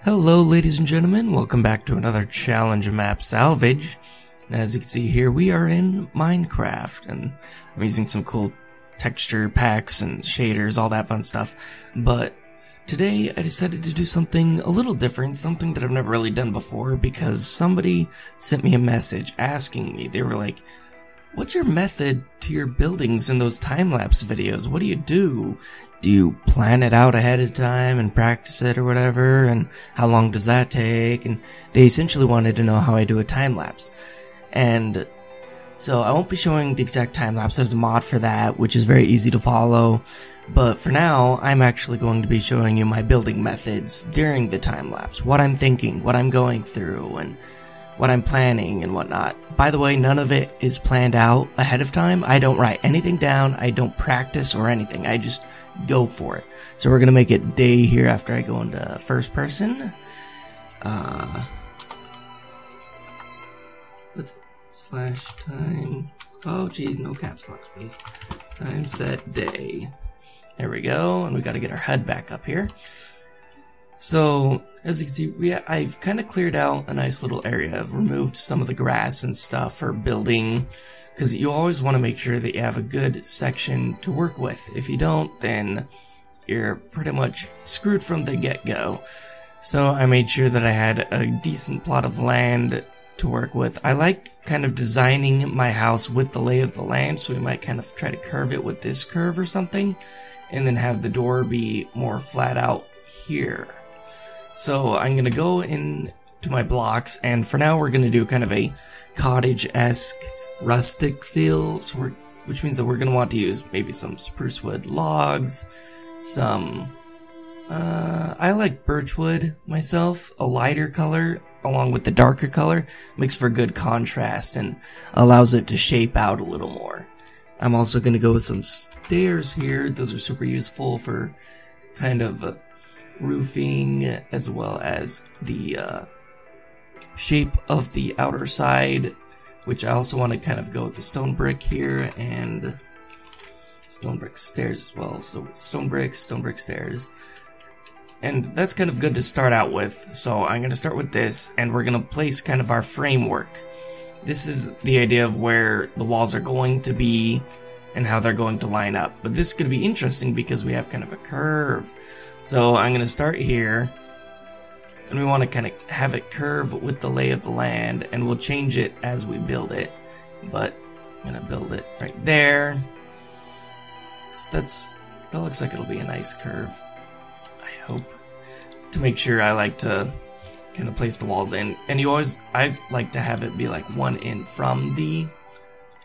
Hello ladies and gentlemen, welcome back to another challenge map salvage. As you can see here, we are in Minecraft, and I'm using some cool texture packs and shaders, all that fun stuff. But today I decided to do something a little different, something that I've never really done before, because somebody sent me a message asking me. They were like, what's your method to your buildings in those time-lapse videos? What do you do? Do you plan it out ahead of time and practice it or whatever? And how long does that take? And they essentially wanted to know how I do a time-lapse. And so I won't be showing the exact time-lapse. There's a mod for that, which is very easy to follow. But for now, I'm actually going to be showing you my building methods during the time-lapse. What I'm thinking, what I'm going through, and what I'm planning and whatnot. By the way, none of it is planned out ahead of time. I don't write anything down. I don't practice or anything. I just go for it. So we're gonna make it day here after I go into first person. With /time. Oh geez, no caps locks, please. Time set day. There we go, and we gotta get our HUD back up here. So, as you can see, I've kind of cleared out a nice little area. I've removed some of the grass and stuff for building, because you always want to make sure that you have a good section to work with. If you don't, then you're pretty much screwed from the get-go. So I made sure that I had a decent plot of land to work with. I like kind of designing my house with the lay of the land, so we might kind of try to curve it with this curve or something, and then have the door be more flat out here. So I'm going to go into my blocks, and for now we're going to do kind of a cottage-esque rustic feel, so which means that we're going to want to use maybe some spruce wood logs, some, I like birch wood myself, a lighter color along with the darker color, makes for good contrast and allows it to shape out a little more. I'm also going to go with some stairs here. Those are super useful for kind of roofing, as well as the shape of the outer side, which I also want to kind of go with the stone brick here and stone brick stairs as well. So stone brick stairs. And that's kind of good to start out with. So I'm going to start with this, and we're going to place kind of our framework. This is the idea of where the walls are going to be and how they're going to line up. But this is going to be interesting because we have kind of a curve. So I'm going to start here, and we want to kind of have it curve with the lay of the land, and we'll change it as we build it. But I'm going to build it right there. So that looks like it'll be a nice curve, I hope. To make sure, I like to kind of place the walls in, and I like to have it be like one in from the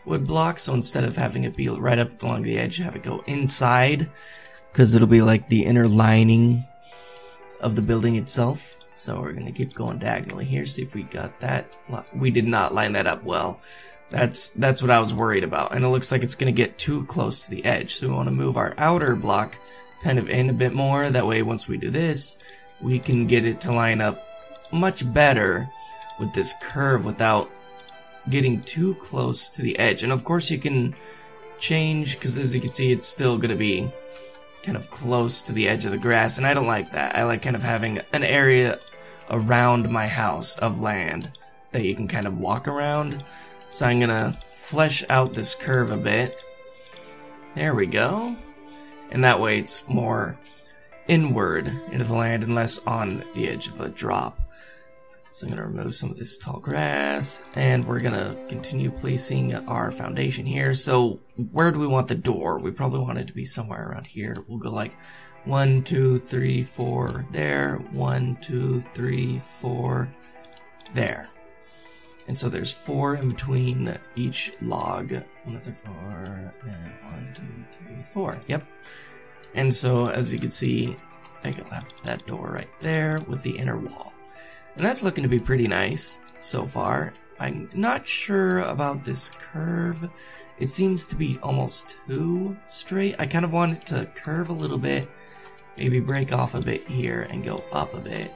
wood block, so instead of having it be right up along the edge, have it go inside, because it'll be like the inner lining of the building itself. So we're gonna keep going diagonally here, see if we got that. We did not line that up well. That's what I was worried about, and it looks like it's gonna get too close to the edge, so we want to move our outer block kind of in a bit more. That way once we do this, we can get it to line up much better with this curve without getting too close to the edge. And of course you can change, because as you can see, it's still gonna be kind of close to the edge of the grass, and I don't like that. I like kind of having an area around my house of land that you can kind of walk around. So I'm gonna flesh out this curve a bit. There we go. And that way it's more inward into the land and less on the edge of a drop. So I'm going to remove some of this tall grass, and we're going to continue placing our foundation here. So where do we want the door? We probably want it to be somewhere around here. We'll go like 1, 2, 3, 4 there, 1, 2, 3, 4 there. And so there's 4 in between each log. 1, 2, 3, 4, and 1, 2, 3, 4. Yep. And so as you can see, I can have that door right there with the inner wall. And that's looking to be pretty nice so far. I'm not sure about this curve. It seems to be almost too straight. I kind of want it to curve a little bit, maybe break off a bit here and go up a bit,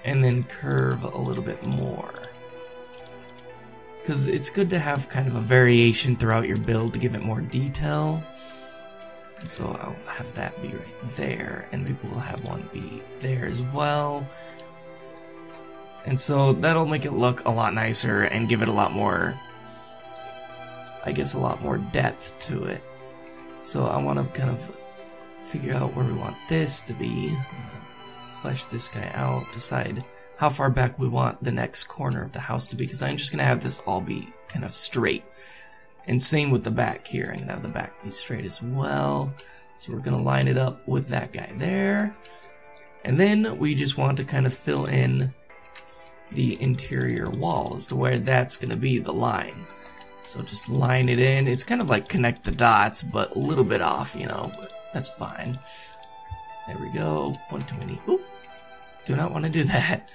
and then curve a little bit more. Because it's good to have kind of a variation throughout your build to give it more detail. So I'll have that be right there, and maybe we'll have one be there as well. And so that'll make it look a lot nicer and give it a lot more, I guess, a lot more depth to it. So I want to kind of figure out where we want this to be. Flesh this guy out, decide how far back we want the next corner of the house to be, because I'm just going to have this all be kind of straight. And same with the back here, I'm going to have the back be straight as well. So we're going to line it up with that guy there. And then we just want to kind of fill in the interior walls to where that's going to be the line. So just line it in. It's kind of like connect the dots, but a little bit off, you know, but that's fine. There we go. One too many. Oop. Do not want to do that.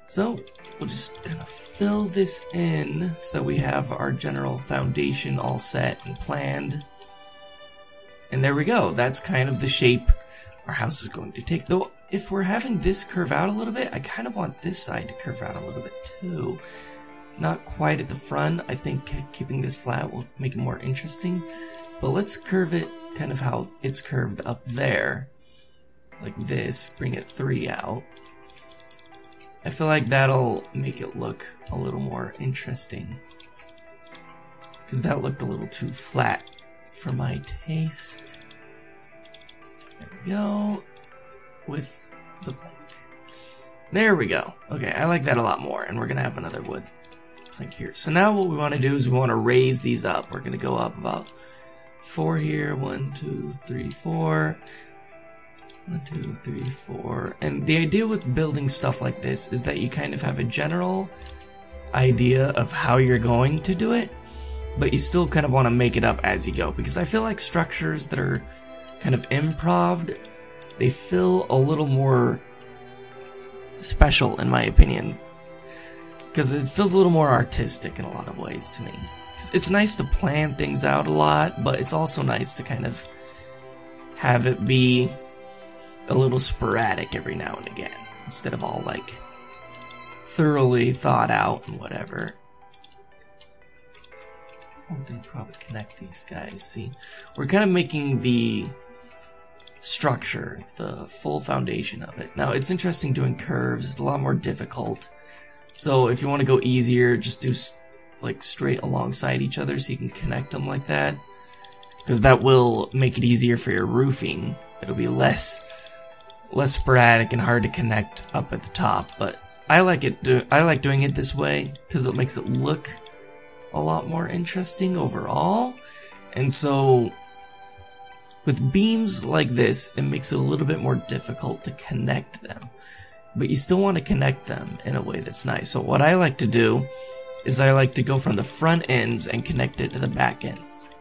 So we'll just kind of fill this in so that we have our general foundation all set and planned. And there we go. That's kind of the shape our house is going to take. Though if we're having this curve out a little bit, I kind of want this side to curve out a little bit too. Not quite at the front. I think keeping this flat will make it more interesting. But let's curve it kind of how it's curved up there. Like this. Bring it 3 out. I feel like that'll make it look a little more interesting. Because that looked a little too flat for my taste. There we go. With the plank. There we go. Okay, I like that a lot more. And we're going to have another wood plank here. So now what we want to do is we want to raise these up. We're going to go up about 4 here. 1, 2, 3, 4. 1, 2, 3, 4. And the idea with building stuff like this is that you kind of have a general idea of how you're going to do it, but you still kind of want to make it up as you go, because I feel like structures that are kind of improv, they feel a little more special in my opinion, because it feels a little more artistic in a lot of ways to me. It's nice to plan things out a lot, but it's also nice to kind of have it be a little sporadic every now and again, instead of all like thoroughly thought out and whatever. I'm gonna probably connect these guys. See, we're kind of making the structure, the full foundation of it. Now it's interesting doing curves, it's a lot more difficult. So if you want to go easier, just do like straight alongside each other so you can connect them like that, because that will make it easier for your roofing. It'll be less sporadic and hard to connect up at the top, but I like it. I like doing it this way because it makes it look a lot more interesting overall. And so with beams like this, it makes it a little bit more difficult to connect them, but you still want to connect them in a way that's nice. So what I like to do is I like to go from the front ends and connect it to the back ends,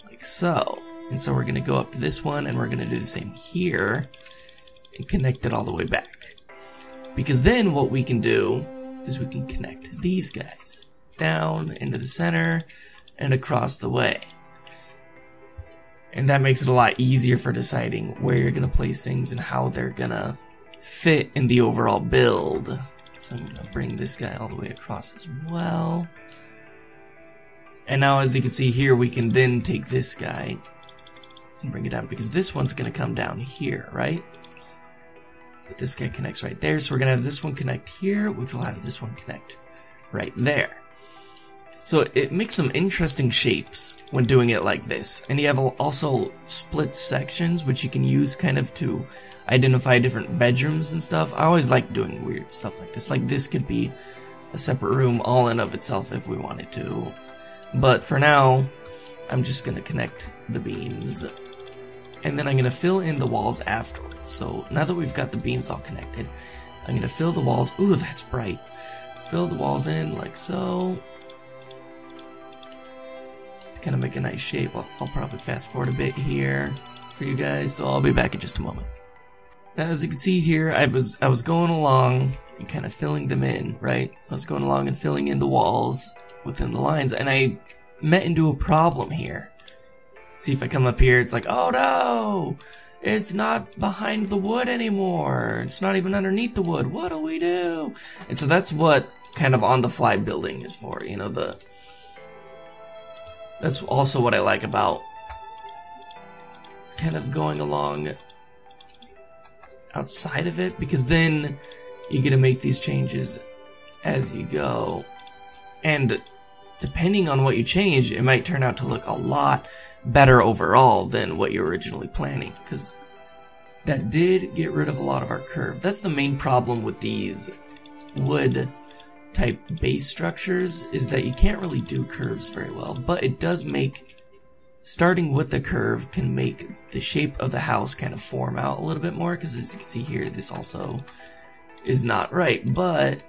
like so. And so we're going to go up to this one, and we're going to do the same here and connect it all the way back. Because then what we can do is we can connect these guys down into the center and across the way. And that makes it a lot easier for deciding where you're going to place things and how they're going to fit in the overall build. So I'm going to bring this guy all the way across as well. And now as you can see here, we can then take this guy and bring it down, because this one's going to come down here, right? But this guy connects right there, so we're going to have this one connect here, which will have this one connect right there. So it makes some interesting shapes when doing it like this. And you have also split sections, which you can use kind of to identify different bedrooms and stuff. I always like doing weird stuff like this. Like this could be a separate room all in of itself if we wanted to. But for now, I'm just going to connect the beams. And then I'm going to fill in the walls afterwards. So now that we've got the beams all connected, I'm going to fill the walls. Ooh, that's bright. Fill the walls in like so. To kind of make a nice shape. I'll probably fast forward a bit here for you guys. So I'll be back in just a moment. Now, as you can see here, I was going along and kind of filling them in, right? I was going along and filling in the walls within the lines, and I met into a problem here. See, if I come up here, it's like, oh no, it's not behind the wood anymore. It's not even underneath the wood. What do we do? And so that's what kind of on-the-fly building is for, you know. That's also what I like about kind of going along outside of it, because then you get to make these changes as you go, and depending on what you change, it might turn out to look a lot better overall than what you're originally planning, because that did get rid of a lot of our curve. That's the main problem with these wood type base structures, is that you can't really do curves very well, but it does make, starting with the curve can make the shape of the house kind of form out a little bit more, because as you can see here, this also is not right. But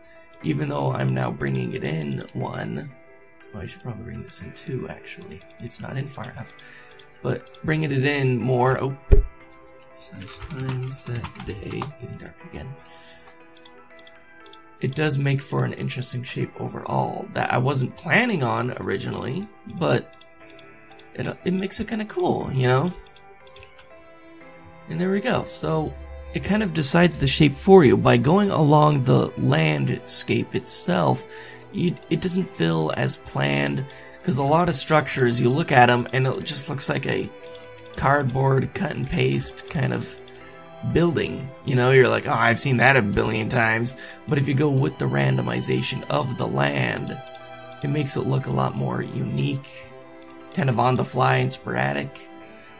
even though I'm now bringing it in one, well, I should probably bring this in two, actually. It's not in far enough. But bringing it in more, oh, size time, set day, getting dark again. It does make for an interesting shape overall that I wasn't planning on originally, but it makes it kind of cool, you know? And there we go. So it kind of decides the shape for you. By going along the landscape itself, it doesn't feel as planned, because a lot of structures, you look at them and it just looks like a cardboard cut and paste kind of building. You know, you're like, oh, I've seen that a billion times. But if you go with the randomization of the land, it makes it look a lot more unique, kind of on the fly and sporadic,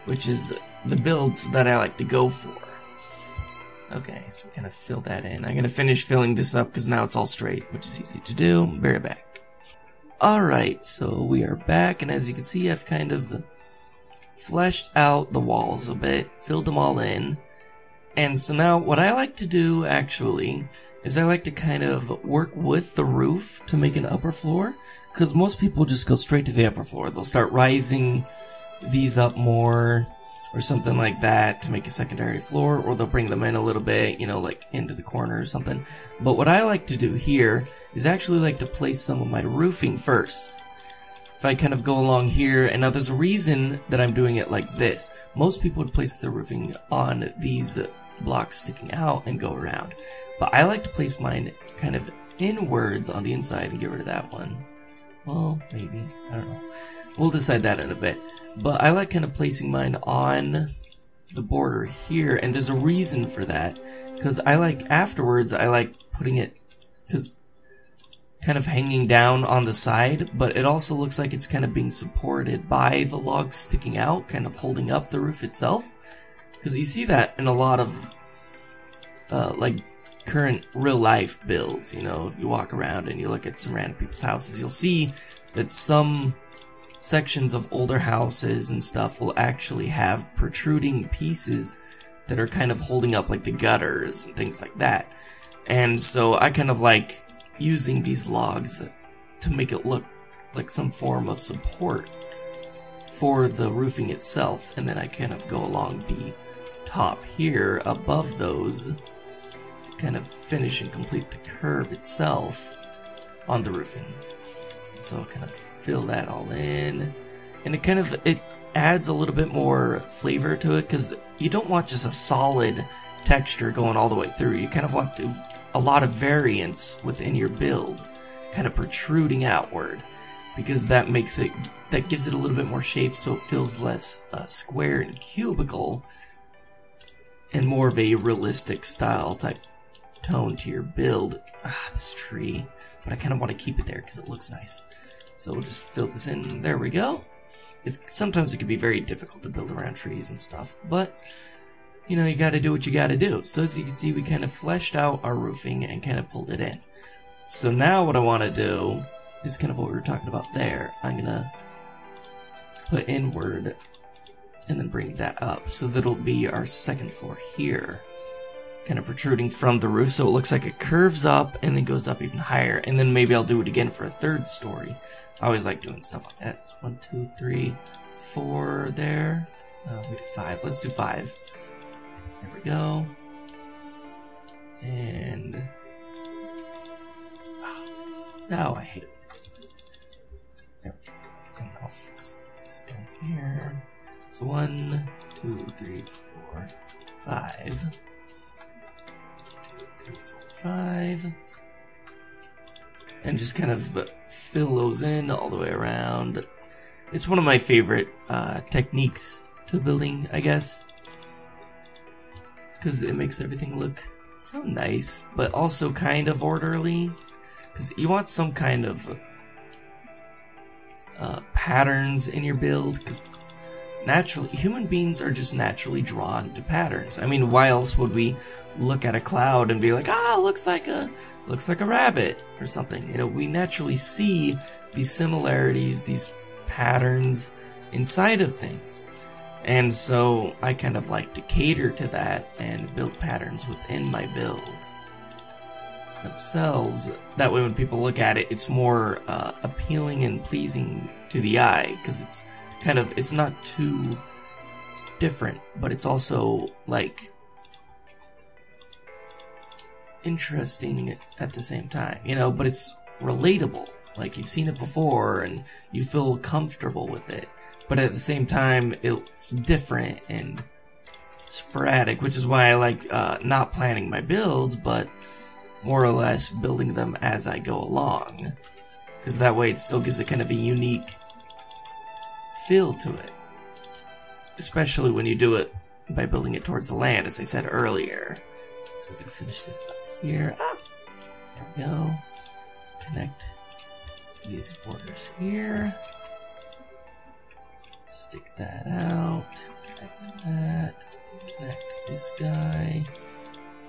which is the builds that I like to go for. Okay, so we kind of fill that in. I'm going to finish filling this up because now it's all straight, which is easy to do. Be right back. Alright, so we are back, and as you can see, I've kind of fleshed out the walls a bit, filled them all in. And so now what I like to do, actually, is I like to kind of work with the roof to make an upper floor, because most people just go straight to the upper floor. They'll start rising these up more, or something like that, to make a secondary floor, or they'll bring them in a little bit, you know, like into the corner or something. But what I like to do here is actually like to place some of my roofing first. If I kind of go along here, and now there's a reason that I'm doing it like this. Most people would place the roofing on these blocks sticking out and go around. But I like to place mine kind of inwards on the inside and get rid of that one. Well, maybe. I don't know. We'll decide that in a bit. But I like kind of placing mine on the border here, and there's a reason for that. Because I like, afterwards, I like putting it, because kind of hanging down on the side, but it also looks like it's kind of being supported by the logs sticking out, kind of holding up the roof itself. Because you see that in a lot of, like, current real-life builds, you know, if you walk around and you look at some random people's houses, you'll see that some sections of older houses and stuff will actually have protruding pieces that are kind of holding up, like, the gutters and things like that. And so I kind of like using these logs to make it look like some form of support for the roofing itself, and then I kind of go along the top here above those to kind of finish and complete the curve itself on the roofing. So I'll kind of fill that all in, and it adds a little bit more flavor to it, because you don't want just a solid texture going all the way through. You kind of want a lot of variance within your build, kind of protruding outward, because that gives it a little bit more shape, so it feels less square and cubical, and more of a realistic style type tone to your build. This tree, but I kind of want to keep it there because it looks nice. So we'll just fill this in. There we go. Sometimes it can be very difficult to build around trees and stuff, but you know, you gotta do what you gotta do. So as you can see, we kind of fleshed out our roofing and kind of pulled it in. So now what I want to do is kind of what we were talking about there. I'm gonna put inward and then bring that up, so that'll be our second floor here, kind of protruding from the roof, so it looks like it curves up and then goes up even higher. And then maybe I'll do it again for a third story. I always like doing stuff like that. 1, 2, 3, 4 there. We did 5. Let's do 5. There we go. And now I hate it. There we go. And I'll fix this down here. So 1, 2, 3, 4, 5. 2, 3, 4, 5. And just kind of fill those in all the way around. It's one of my favorite techniques to building, I guess, because it makes everything look so nice, but also kind of orderly, because you want some kind of patterns in your build, because naturally, human beings are just naturally drawn to patterns. I mean, why else would we look at a cloud and be like, ah, looks like a rabbit or something? You know, we naturally see these similarities, these patterns inside of things. And so I kind of like to cater to that and build patterns within my builds themselves. That way when people look at it, it's more appealing and pleasing to the eye, because it's not too different, but it's also like interesting at the same time, you know, but it's relatable. Like, you've seen it before and you feel comfortable with it, but at the same time it's different and sporadic, which is why I like not planning my builds, but more or less building them as I go along, because that way it still gives it kind of a unique feel to it, especially when you do it by building it towards the land, as I said earlier. So we can finish this up here. There we go. Connect these borders here. Stick that out. Connect that. Connect this guy.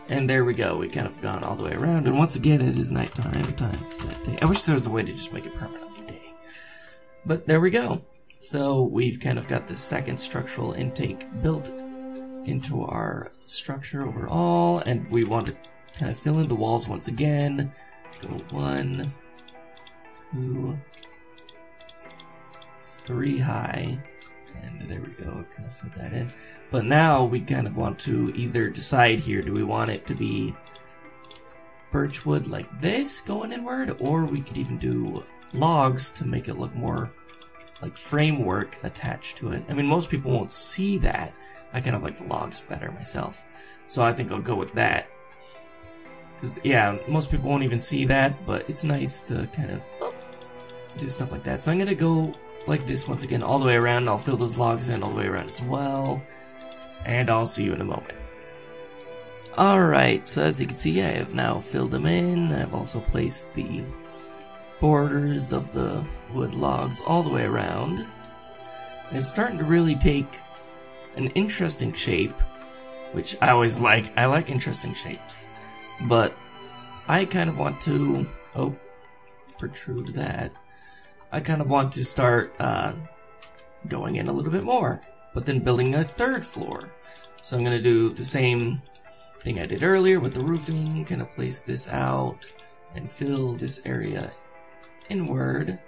And there we go. We kind of gone all the way around. And once again, it is nighttime times that day. I wish there was a way to just make it permanently day. But there we go. So we've kind of got the second structural intake built into our structure overall, and we want to kind of fill in the walls once again. Go 1, 2, 3 high, and there we go, kind of fit that in. But now we kind of want to either decide here, do we want it to be birchwood like this going inward, or we could even do logs to make it look more like framework attached to it. I mean, most people won't see that. I kind of like the logs better myself, so I think I'll go with that. Because, yeah, most people won't even see that, but it's nice to kind of do stuff like that. So I'm going to go like this once again all the way around, and I'll fill those logs in all the way around as well. And I'll see you in a moment. Alright, so as you can see, I have now filled them in. I've also placed the borders of the wood logs all the way around. And it's starting to really take an interesting shape, which I always like. I like interesting shapes. But I kind of want to, protrude that. I kind of want to start going in a little bit more, but then building a third floor. So I'm going to do the same thing I did earlier with the roofing, kind of place this out and fill this area inward.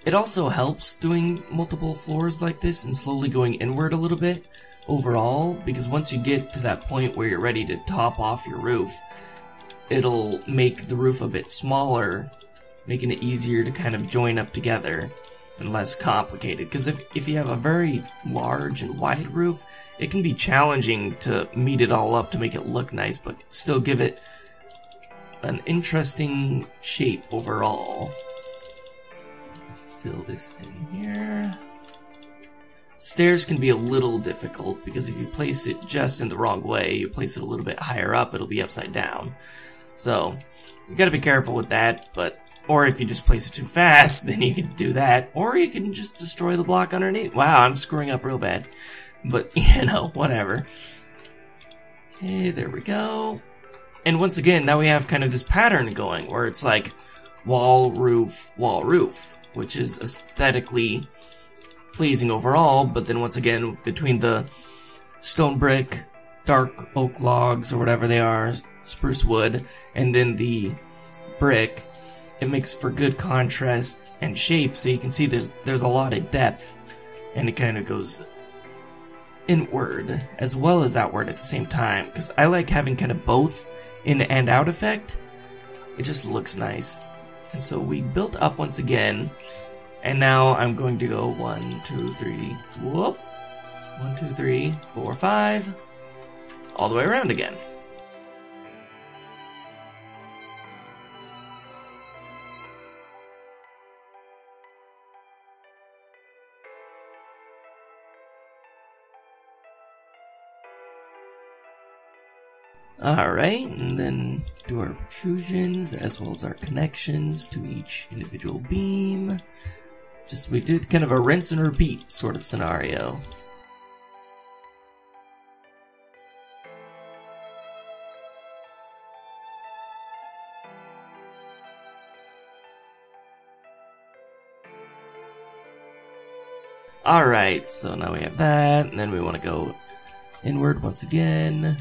It also helps doing multiple floors like this and slowly going inward a little bit overall, because once you get to that point where you're ready to top off your roof, it'll make the roof a bit smaller, making it easier to kind of join up together and less complicated. Because if you have a very large and wide roof, it can be challenging to meet it all up to make it look nice, but still give it an interesting shape overall. Fill this in here. Stairs can be a little difficult, because if you place it just in the wrong way, you place it a little bit higher up, it'll be upside down. So, you gotta be careful with that, or if you just place it too fast, then you can do that, or you can just destroy the block underneath. Wow, I'm screwing up real bad. But, you know, whatever. Okay, there we go. And once again, now we have kind of this pattern going, where it's like wall, roof, which is aesthetically pleasing overall, but then once again, between the stone brick, dark oak logs, or whatever they are, spruce wood, and then the brick, it makes for good contrast and shape, so you can see there's a lot of depth, and it kind of goes inward as well as outward at the same time, because I like having kind of both in and out effect. It just looks nice. And so we built up once again, and now I'm going to go 1, 2, 3, whoop, 1, 2, 3, 4, 5, all the way around again. Alright, and then do our protrusions as well as our connections to each individual beam. We did kind of a rinse and repeat sort of scenario. Alright, so now we have that, and then we want to go inward once again.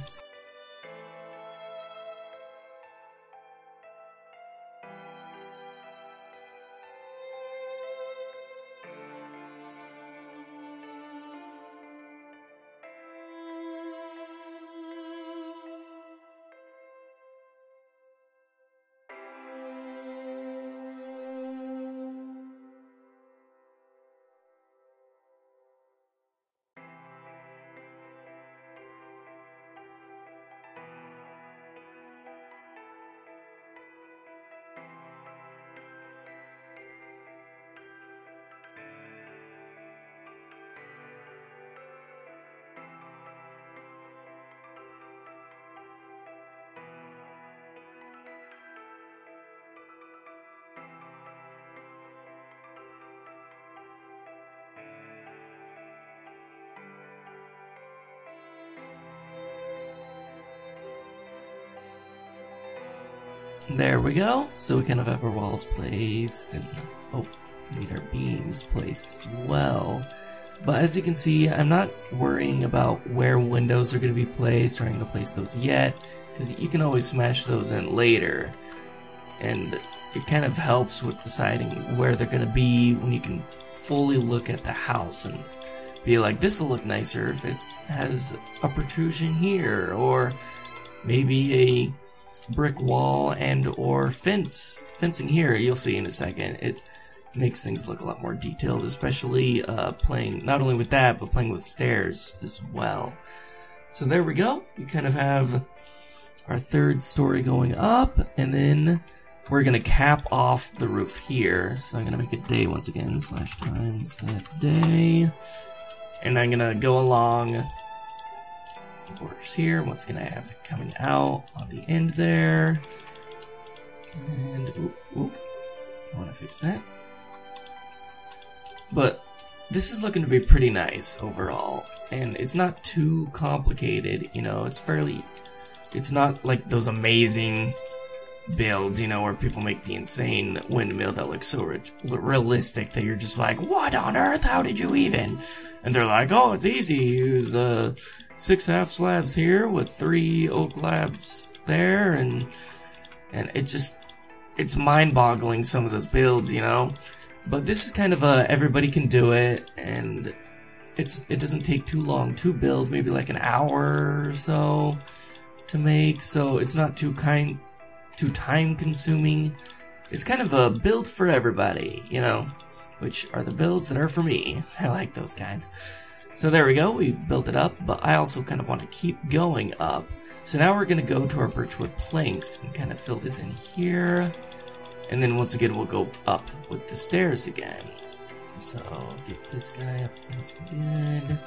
There we go. So we kind of have our walls placed, and we need our beams placed as well. But as you can see, I'm not worrying about where windows are going to be placed, or I'm going to place those yet, because you can always smash those in later. And it kind of helps with deciding where they're going to be when you can fully look at the house and be like, this will look nicer if it has a protrusion here, or maybe a brick wall and or fencing here. You'll see in a second. It makes things look a lot more detailed, especially playing not only with that, but playing with stairs as well. So there we go. We kind of have our third story going up, and then we're gonna cap off the roof here. So I'm gonna make it day once again, /time set day, and I'm gonna go along borders here. Once again, I have it coming out on the end there, and I want to fix that. But this is looking to be pretty nice overall, and it's not too complicated. You know, it's not like those amazing builds, you know, where people make the insane windmill that looks so realistic that you're just like, what on earth? How did you even? And they're like, oh, it's easy. Use 6 half slabs here with 3 oak slabs there, and it's mind-boggling, some of those builds, you know. But this is kind of everybody can do it, and it doesn't take too long to build, maybe like an hour or so to make, so it's not too time consuming. It's kind of a build for everybody, you know, which are the builds that are for me. I like those kind. So there we go, we've built it up, but I also kind of want to keep going up. So now we're going to go to our birchwood planks and kind of fill this in here. And then once again, we'll go up with the stairs again. So get this guy up once again.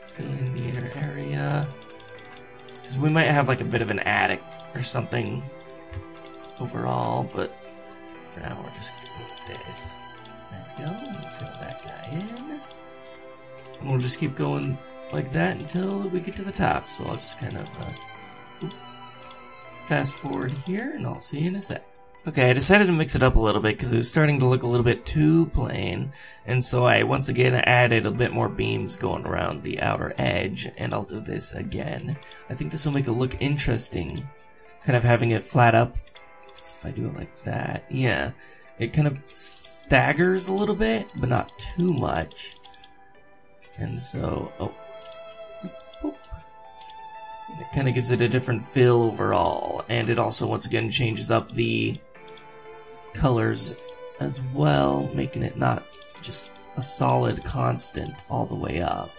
Fill in the inner area. Because we might have like a bit of an attic or something overall, but for now we're just going to go with this. There we go, we'll fill that guy in. And we'll just keep going like that until we get to the top. So I'll just kind of fast forward here, and I'll see you in a sec. Okay, I decided to mix it up a little bit because it was starting to look a little bit too plain, and so I once again added a bit more beams going around the outer edge, and I'll do this again. I think this will make it look interesting, kind of having it flat up. So if I do it like that, yeah, it kind of staggers a little bit, but not too much. And so, it kind of gives it a different feel overall, and it also once again changes up the colors as well, making it not just a solid constant all the way up,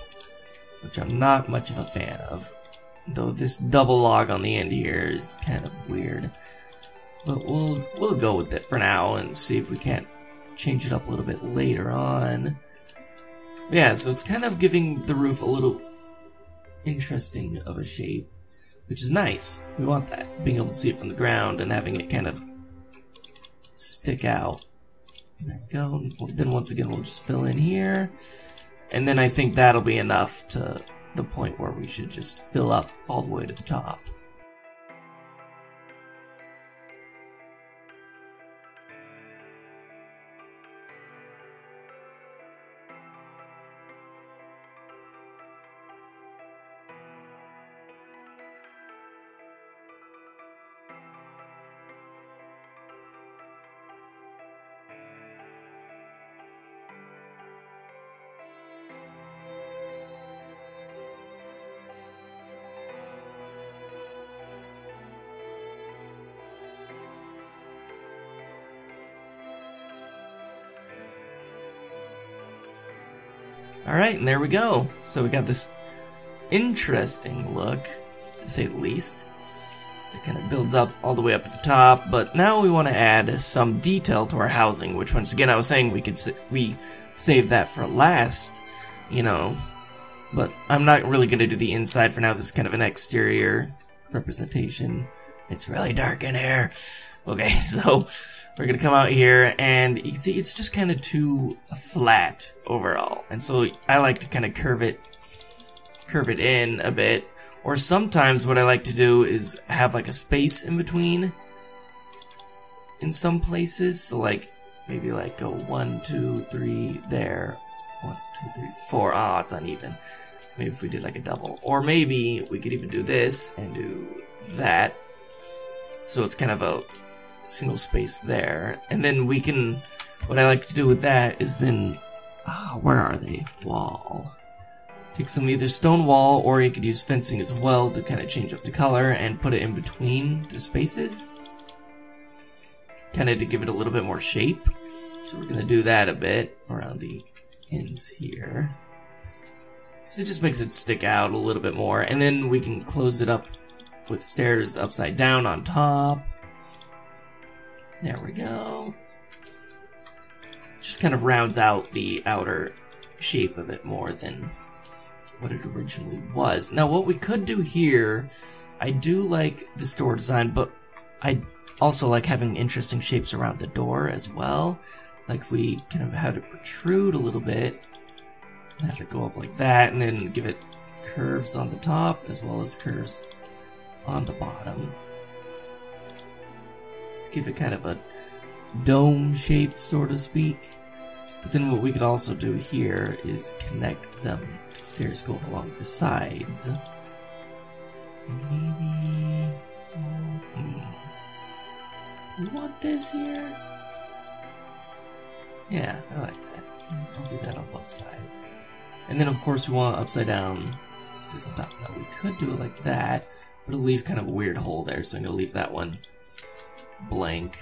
which I'm not much of a fan of, though this double log on the end here is kind of weird. But we'll go with it for now and see if we can't change it up a little bit later on. Yeah, so it's kind of giving the roof a little interesting of a shape. which is nice. We want that, being able to see it from the ground and having it kind of stick out. There we go. Then once again, we'll just fill in here. And then I think that'll be enough to the point where we should just fill up all the way to the top. Alright, and there we go. So we got this interesting look, to say the least. It kind of builds up all the way up to the top, but now we want to add some detail to our housing, which once again I was saying we save that for last, you know. But I'm not really going to do the inside for now. This is kind of an exterior representation. It's really dark in here. Okay, so we're going to come out here, and you can see it's just kind of too flat overall. And so I like to kind of curve it in a bit. Or sometimes what I like to do is have like a space in between in some places. So like, maybe like go 1, 2, 3 there. 1, 2, 3, 4. Oh, it's uneven. Maybe if we did like a double. Or maybe we could even do this and do that. So it's kind of a single space there. And then we can, what I like to do with that is then, where are they? Wall. Take some either stone wall, or you could use fencing as well to kind of change up the color and put it in between the spaces. Kind of to give it a little bit more shape. So we're going to do that a bit around the ends here. Because it just makes it stick out a little bit more. And then we can close it up with stairs upside down on top. There we go. Just kind of rounds out the outer shape a bit more than what it originally was. Now what we could do here, I do like this door design, but I also like having interesting shapes around the door as well. Like if we kind of have it protrude a little bit, and have it go up like that, and then give it curves on the top as well as curves on the bottom. Give it kind of a dome shape, so to speak. But then what we could also do here is connect them to stairs going along the sides. And maybe... we want this here? Yeah, I like that. I'll do that on both sides. And then of course we want upside down stairs on top. Now we could do it like that, but it'll leave kind of a weird hole there, so I'm going to leave that one blank.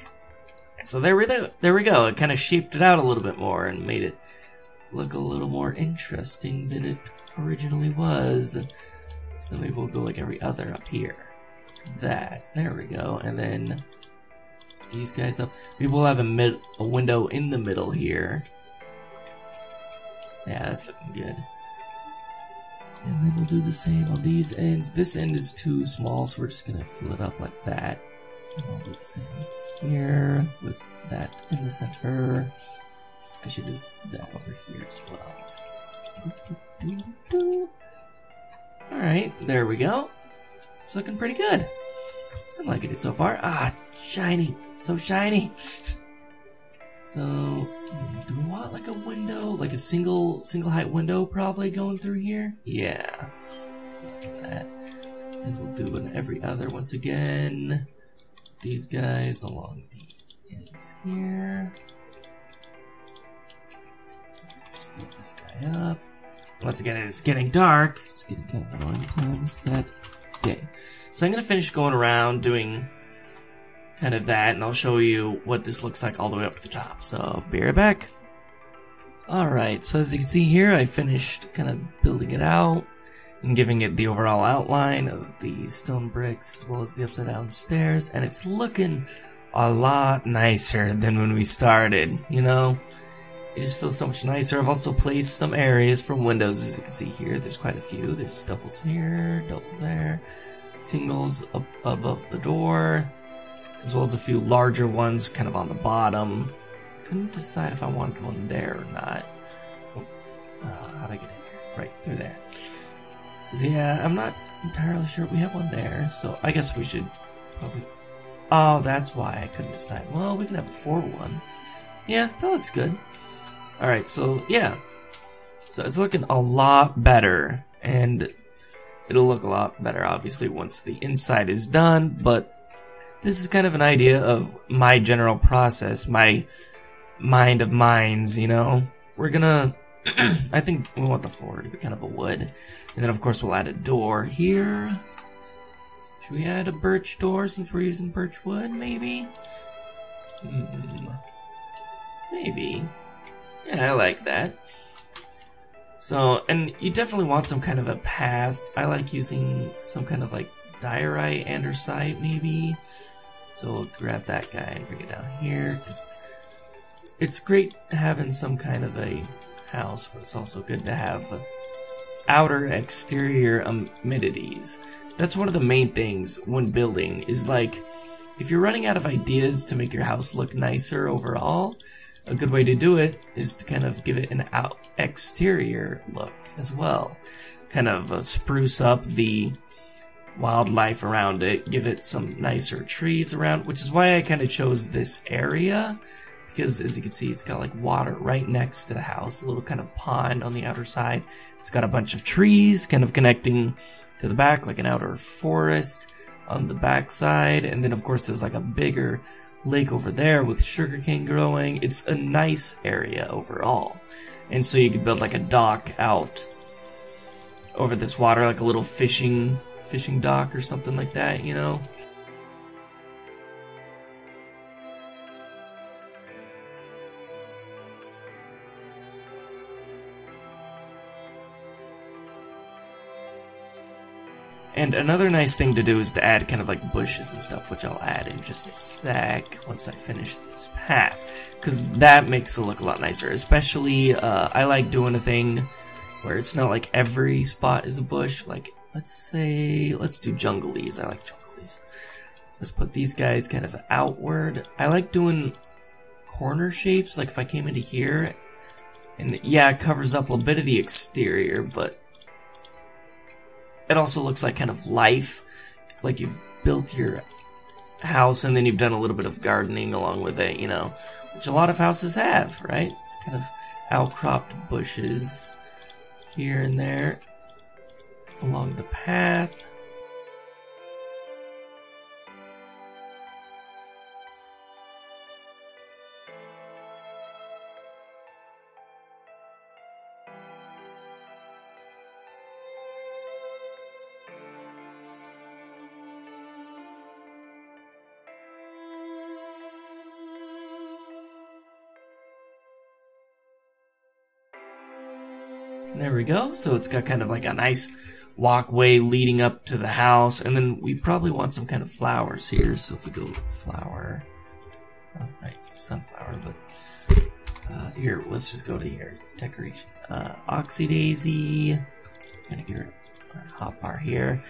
So there we go. It kind of shaped it out a little bit more and made it look a little more interesting than it originally was. So maybe we'll go like every other up here. That. There we go. And then these guys up. Maybe we'll have a window in the middle here. Yeah, that's looking good. And then we'll do the same on these ends. This end is too small, so we're just going to fill it up like that. And I'll do the same here with that in the center. I should do that over here as well. Alright, there we go. It's looking pretty good. I'm liking it so far. Ah, shiny. So shiny. So, do we want like a window? Like a single height window probably going through here? Yeah. Like that. And we'll do an every other once again. These guys along the ends here. Just fill this guy up. Once again, it's getting dark. It's getting kind of annoying. Time set. Okay. So I'm going to finish going around doing kind of that, and I'll show you what this looks like all the way up to the top. So I'll be right back. Alright, so as you can see here, I finished kind of building it out and giving it the overall outline of the stone bricks as well as the upside down stairs, and it's looking a lot nicer than when we started, you know? It just feels so much nicer. I've also placed some areas from windows, as you can see here. There's quite a few. There's doubles here, doubles there. singles up above the door, as well as a few larger ones kind of on the bottom. Couldn't decide if I wanted one there or not. How'd I get in here? Right, through there. 'Cause yeah, I'm not entirely sure we have one there, so I guess we should probably... Oh, that's why I couldn't decide. Well, we can have a forward one. Yeah, that looks good. Alright, so yeah. So it's looking a lot better, and it'll look a lot better, obviously, once the inside is done, but this is kind of an idea of my general process, my mind of minds, you know? We're gonna... I think we want the floor to be kind of a wood. And then, of course, we'll add a door here. Should we add a birch door since we're using birch wood, maybe? Maybe. Yeah, I like that. So, and you definitely want some kind of a path. I like using some kind of like diorite, andesite, maybe. So we'll grab that guy and bring it down here, because it's great having some kind of a house, but it's also good to have outer exterior amenities. That's one of the main things when building, is like, if you're running out of ideas to make your house look nicer overall, a good way to do it is to kind of give it an exterior look as well. Kind of spruce up the wildlife around it, give it some nicer trees around, which is why I kind of chose this area, because as you can see, it's got like water right next to the house, a little kind of pond on the outer side. It's got a bunch of trees kind of connecting to the back, like an outer forest on the back side, and then of course there's like a bigger lake over there with sugarcane growing. It's a nice area overall, and so you could build like a dock out over this water, like a little fishing dock or something like that, you know? And another nice thing to do is to add kind of like bushes and stuff, which I'll add in just a sec once I finish this path, because that makes it look a lot nicer. Especially, I like doing a thing where it's not like every spot is a bush. Like, let's do jungle leaves. I like jungle leaves. Let's put these guys kind of outward. I like doing corner shapes, like if I came into here, and yeah, it covers up a bit of the exterior, but it also looks like kind of life, like you've built your house and then you've done a little bit of gardening along with it, you know, which a lot of houses have, right? Kind of outcropped bushes here and there along the path. There we go. So it's got kind of like a nice walkway leading up to the house, and then we probably want some kind of flowers here. So if we go flower, oh, right, sunflower, but here, let's just go to here, decoration, oxydaisy, gonna get rid of our hotbar here,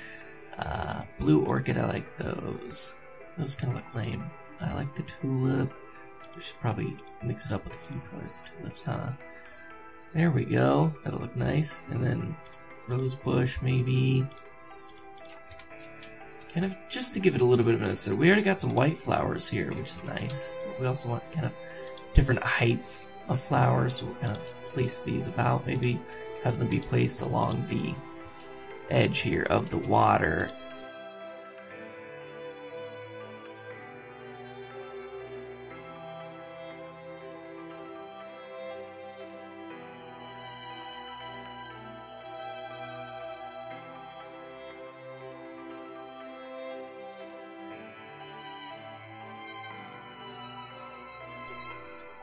blue orchid, I like those kind of look lame. I like the tulip. We should probably mix it up with a few colors of tulips, huh? There we go. That'll look nice. And then rose bush, maybe. Kind of just to give it a little bit of a... So we already got some white flowers here, which is nice. We also want kind of different heights of flowers, so we'll kind of place these about. Maybe have them be placed along the edge here of the water.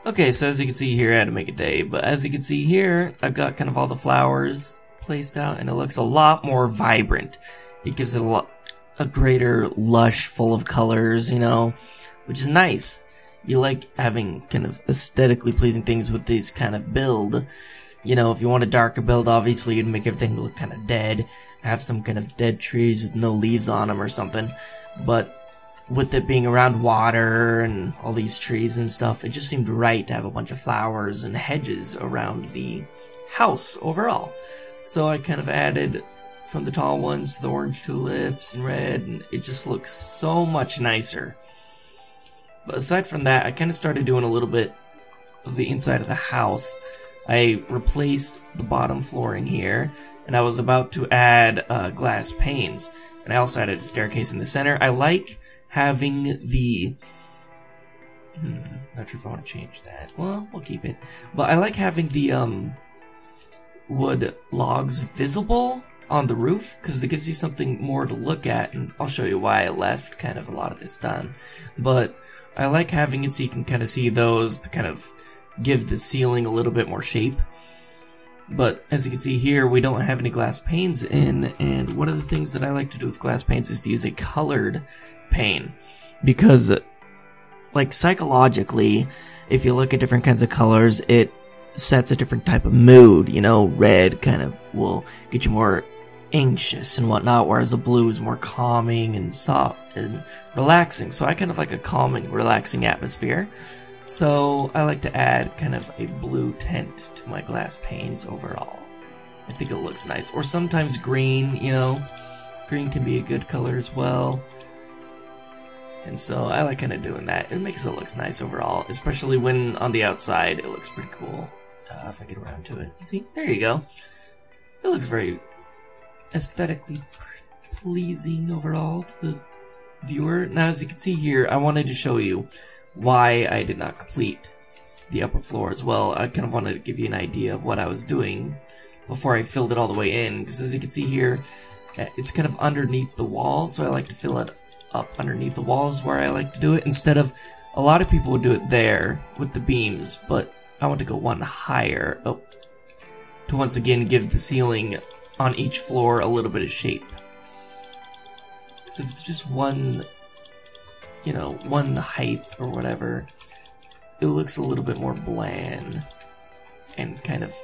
Okay, so as you can see here, I had to make a day, but as you can see here, I've got kind of all the flowers placed out, and it looks a lot more vibrant. It gives it a greater lush, full of colors, you know, which is nice. You like having kind of aesthetically pleasing things with this kind of build, you know, if you want a darker build, obviously you'd make everything look kind of dead, have some kind of dead trees with no leaves on them or something, but with it being around water and all these trees and stuff, it just seemed right to have a bunch of flowers and hedges around the house overall. So I kind of added from the tall ones the orange tulips and red, and it just looks so much nicer. But aside from that, I kind of started doing a little bit of the inside of the house. I replaced the bottom flooring here, and I was about to add glass panes. And I also added a staircase in the center. I like having the... not sure if I want to change that. Well, we'll keep it. But I like having the wood logs visible on the roof, because it gives you something more to look at, and I'll show you why I left kind of a lot of this done. But I like having it so you can kind of see those to kind of give the ceiling a little bit more shape. But as you can see here, we don't have any glass panes in, and one of the things that I like to do with glass panes is to use a colored pane, because like psychologically, if you look at different kinds of colors, it sets a different type of mood. You know, red kind of will get you more anxious and whatnot, whereas the blue is more calming and soft and relaxing. So I kind of like a calming, relaxing atmosphere. So I like to add kind of a blue tint to my glass panes overall. I think it looks nice. Or sometimes green, you know. Green can be a good color as well. And so I like kind of doing that. It makes it look nice overall, especially when on the outside it looks pretty cool. If I get around to it. See? There you go. It looks very aesthetically pleasing overall to the viewer. Now, as you can see here, I wanted to show you why I did not complete the upper floor as well. I kind of wanted to give you an idea of what I was doing before I filled it all the way in, because as you can see here, it's kind of underneath the wall, so I like to fill it up underneath the walls where I like to do it, instead of, a lot of people would do it there with the beams, but I want to go one higher, to once again give the ceiling on each floor a little bit of shape. Because if it's just one, you know, one height or whatever, it looks a little bit more bland and kind of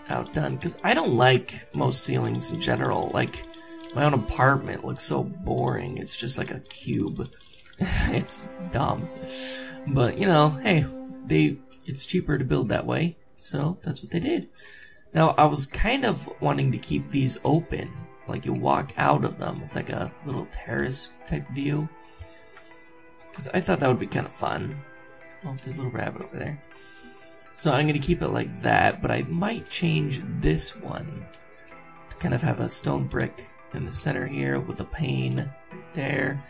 outdone. Because I don't like most ceilings in general. Like, my own apartment looks so boring. It's just like a cube. It's dumb. But, you know, hey, it's cheaper to build that way. So, that's what they did. Now, I was kind of wanting to keep these open. Like, you walk out of them. It's like a little terrace type view. Because I thought that would be kind of fun. Oh, there's a little rabbit over there. So I'm going to keep it like that, but I might change this one to kind of have a stone brick in the center here with a pane there.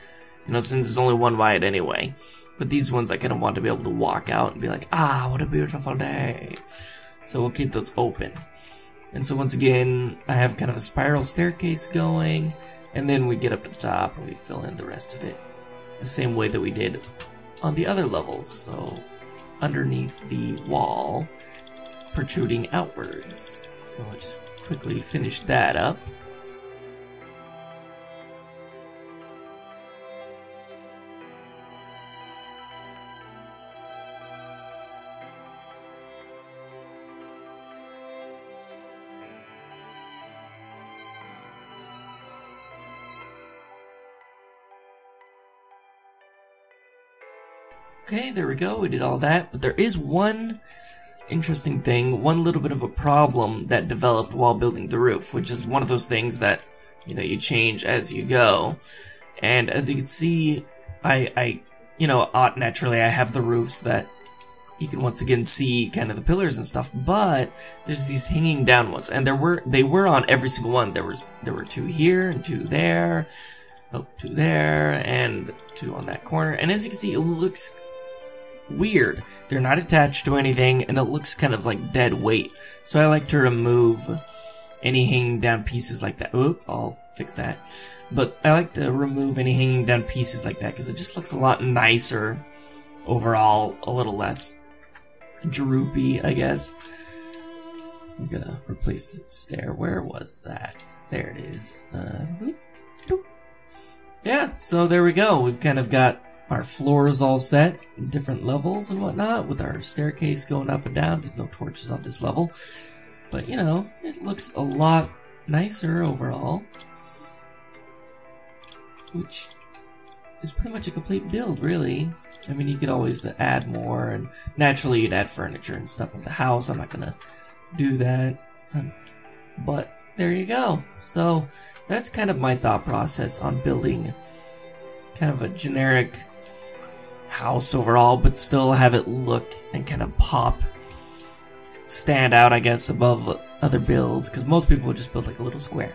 You know, since it's only one wide anyway. But these ones I kind of want to be able to walk out and be like, ah, what a beautiful day. So we'll keep those open. And so once again, I have kind of a spiral staircase going, and then we get up to the top and we fill in the rest of it the same way that we did on the other levels. So underneath the wall, protruding outwards. So I'll just quickly finish that up. Okay, there we go, we did all that, but there is one interesting thing, one little bit of a problem that developed while building the roof, which is one of those things that, you know, you change as you go. And as you can see, naturally I have the roofs that you can once again see kind of the pillars and stuff, but there's these hanging down ones, and they were on every single one. There were two here and two there, two there, and two on that corner, and as you can see, it looks weird. They're not attached to anything, and it looks kind of like dead weight. So I like to remove any hanging down pieces like that. Oop, I'll fix that. But I like to remove any hanging down pieces like that because it just looks a lot nicer overall, a little less droopy, I guess. I'm gonna replace that stair. Where was that? There it is. Yeah, so there we go. We've kind of got our floors all set, different levels and whatnot, with our staircase going up and down. There's no torches on this level, but you know, it looks a lot nicer overall, which is pretty much a complete build, really. I mean, you could always add more, and naturally you'd add furniture and stuff in the house. I'm not gonna do that, but there you go. So that's kind of my thought process on building kind of a generic house overall, but still have it look and kind of pop, stand out, I guess, above other builds, because most people would just build like a little square.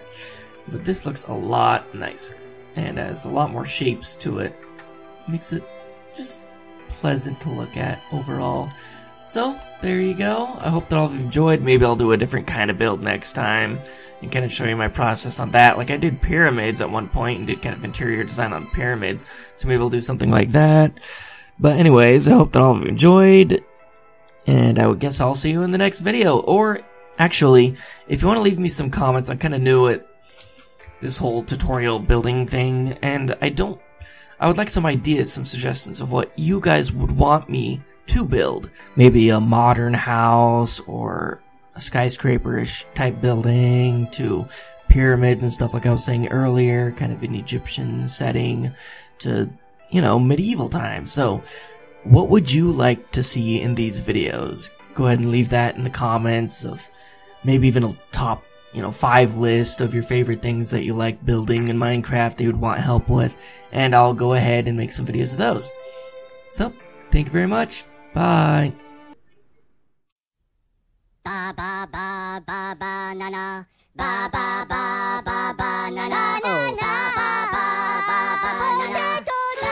But this looks a lot nicer and has a lot more shapes to it. Makes it just pleasant to look at overall. So there you go. I hope that all of you enjoyed. Maybe I'll do a different kind of build next time and kind of show you my process on that. Like I did pyramids at one point and did kind of interior design on pyramids, so maybe I'll do something like that. But anyways, I hope that all of you enjoyed, and I guess I'll see you in the next video. Or actually, if you want to leave me some comments, I'm kind of new at this whole tutorial building thing, and I would like some ideas, some suggestions of what you guys would want me to build. Maybe a modern house or a skyscraper-ish type building, to pyramids and stuff like I was saying earlier, kind of an Egyptian setting, to, you know, medieval times. So what would you like to see in these videos? Go ahead and leave that in the comments, of maybe even a top, 5 list of your favorite things that you like building in Minecraft that you would want help with, and I'll go ahead and make some videos of those. So, thank you very much. Bye. Ba ba ba ba banana. Ba ba ba ba banana. Oh, ba ba ba ba banana. Ba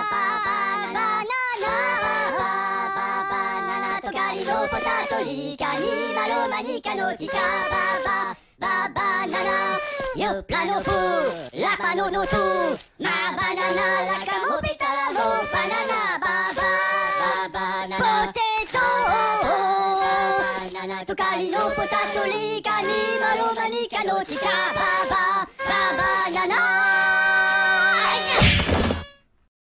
ba banana. Ba ba banana. Tocari no potatori cani malo manica notica. Ba ba banana. Yo plano fu la pano no tu. Ma banana la camo pitala mo banana. Ba banana. Potato. Tocari no potatori cani malo manica notica.